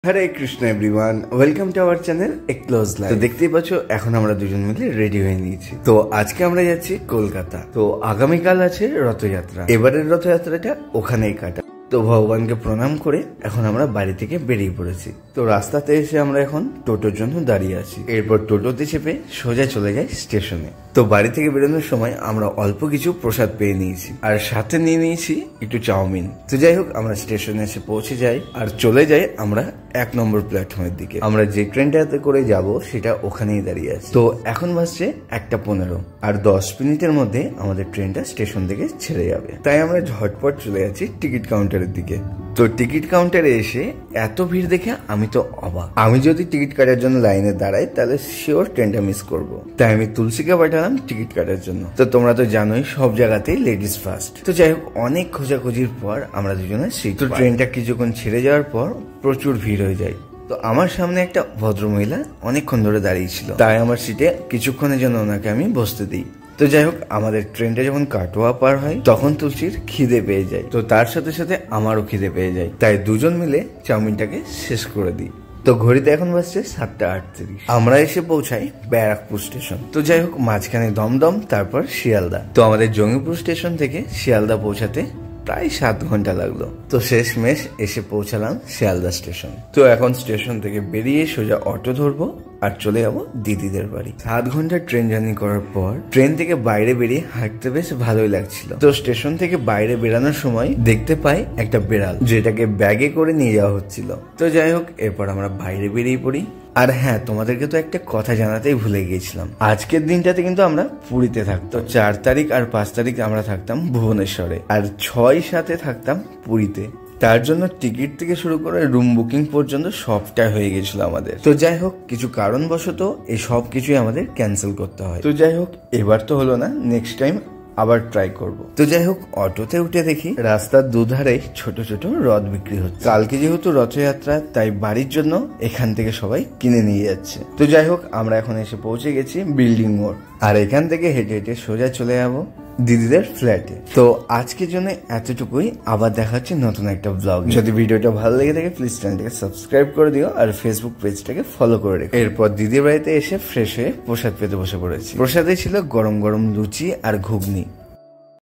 Hare Krishna everyone, welcome to our channel a close life. তো দেখতেই পাচ্ছ এখন আমরা দুজন মিলে রেডি হয়ে নিয়েছি। তো আজকে আমরা যাচ্ছি কলকাতা। তো আগামীকাল আছে রথযাত্রা। এবারের রথযাত্রাটা ওখানেই কাটা। তো ভগবানকে প্রণাম করে এখন আমরা বাড়ি থেকে বেরিয়ে পড়েছি। তো রাস্তাতে এসে আমরা এখন টোটোর জন্য দাঁড়িয়ে আছি। এরপর টোটোতে চেপে সোজা চলে যাই স্টেশনে। তো বাড়ি থেকে বেরোনোর সময় আমরা অল্প কিছু প্রসাদ পেয়ে নিয়েছি, আর সাথে নিয়ে নিয়েছি একটু চাউমিন। তো যাই হোক, আমরা স্টেশনে এসে পৌঁছে যাই আর চলে যাই আমরা 1 নম্বর প্ল্যাটফর্মের দিকে। আমরা যে ট্রেনটাতে করে যাব সেটা ওখানেই দাঁড়িয়ে আছে। তো এখন বাজছে 1:15 আর 10 মিনিটের মধ্যে আমাদের ট্রেনটা স্টেশন থেকে ছেড়ে যাবে। তাই আমরা ঝটপট চলে যাচ্ছি টিকিট কাউন্টারের দিকে। তো টিকিট কাউন্টারে এসে এত ভিড় দেখে আমি তো অবাক। আমি যদি টিকিট কাটার জন্য লাইনে দাঁড়াই তাহলে শিওর ট্রেনটা মিস করব। তাই আমি তুলসীকে পাঠালাম টিকিট কাটার জন্য। তো তোমরা তো জানোই সব জায়গাতেই লেডিস ফার্স্ট। তো যাই হোক, অনেক খোঁজাখুঁজির পর আমরা দুজনে সিট। তো ট্রেনটা কিছুক্ষণ ছেড়ে যাওয়ার পর প্রচুর ভিড় হয়ে যায়। তো আমার সামনে একটা ভদ্রমহিলা অনেকক্ষণ ধরে দাঁড়িয়ে ছিল, তাই আমার সিটে কিছুক্ষণের জন্য ওনাকে আমি বসতে দিই। তো যাই হোক, আমাদের ট্রেনটা যখন কাটোয়া পার হয় তখন তুলসীর খিদে পেয়ে যায়। তো তার সাথে সাথে আমারও খিদে পেয়ে যায়, তাই দুজন মিলে চাউমিনটাকে শেষ করে দিই। তো ঘড়িতে এখন বাজছে 7:38। আমরা এসে পৌঁছাই ব্যারাকপুর স্টেশন। তো যাই হোক, মাঝখানে দমদম, তারপর শিয়ালদা। তো আমাদের জঙ্গিপুর স্টেশন থেকে শিয়ালদা পৌঁছাতে প্রায় 7 ঘন্টা লাগলো। তো শেষমেশ এসে পৌঁছালাম শিয়ালদা স্টেশন। তো এখন স্টেশন থেকে বেরিয়ে সোজা অটো ধরবো আর চলে যাবো দিদিদের বাড়ি। 7 ঘন্টা ট্রেন জার্নি করার পর ট্রেন থেকে বাইরে বেরিয়ে হাঁটতে বেশ ভালোই লাগছিল। তো স্টেশন থেকে বাইরে বেরানোর সময় দেখতে পাই একটা বেড়াল, যেটাকে ব্যাগে করে নিয়ে যাওয়া হচ্ছিল। তো যাই হোক, এরপর আমরা বাইরে বেরিয়ে পড়ি। আর হ্যাঁ, তোমাদেরকে তো একটা কথা জানাতেই ভুলে গিয়েছিলাম। আজকের দিনটাতে কিন্তু আমরা পুরীতে থাকতাম। 4 তারিখ আর 5 তারিখ আমরা থাকতাম ভুবনেশ্বরে, আর 6-7 থাকতাম পুরীতে। তার জন্য টিকিট থেকে শুরু করে রুম বুকিং পর্যন্ত সবটা হয়ে গেছিল আমাদের। তো যাই হোক, কিছু কারণবশত এই সব কিছুই আমাদের ক্যান্সেল করতে হয়। তো যাই হোক, এবার তো হলো না, নেক্সট টাইম আবার ট্রাই করব। তো যাই হোক, অটোতে উঠে দেখি রাস্তার দুধারে ছোট ছোট রথ বিক্রি হচ্ছে। কালকে যেহেতু রথযাত্রা, তাই বাড়ির জন্য এখান থেকে সবাই কিনে নিয়ে যাচ্ছে। তো যাই হোক, আমরা এখন এসে পৌঁছে গেছি বিল্ডিং মোড়, আর এখান থেকে হেঁটে হেঁটে সোজা চলে যাবো দিদিদের ফ্ল্যাটে। তো আজকের জন্য এতটুকুই। আবার দেখা হচ্ছে নতুন একটা ব্লগ। যদি ভিডিওটা ভালো লেগে থাকে প্লিজ চ্যানেলটাকে সাবস্ক্রাইব করে দিও আর ফেসবুক পেজটাকে ফলো করে রেখো। এরপর দিদির বাড়িতে এসে ফ্রেশ হয়ে প্রসাদ পেতে বসে পড়েছি। প্রসাদে ছিল গরম গরম লুচি আর ঘুগনি।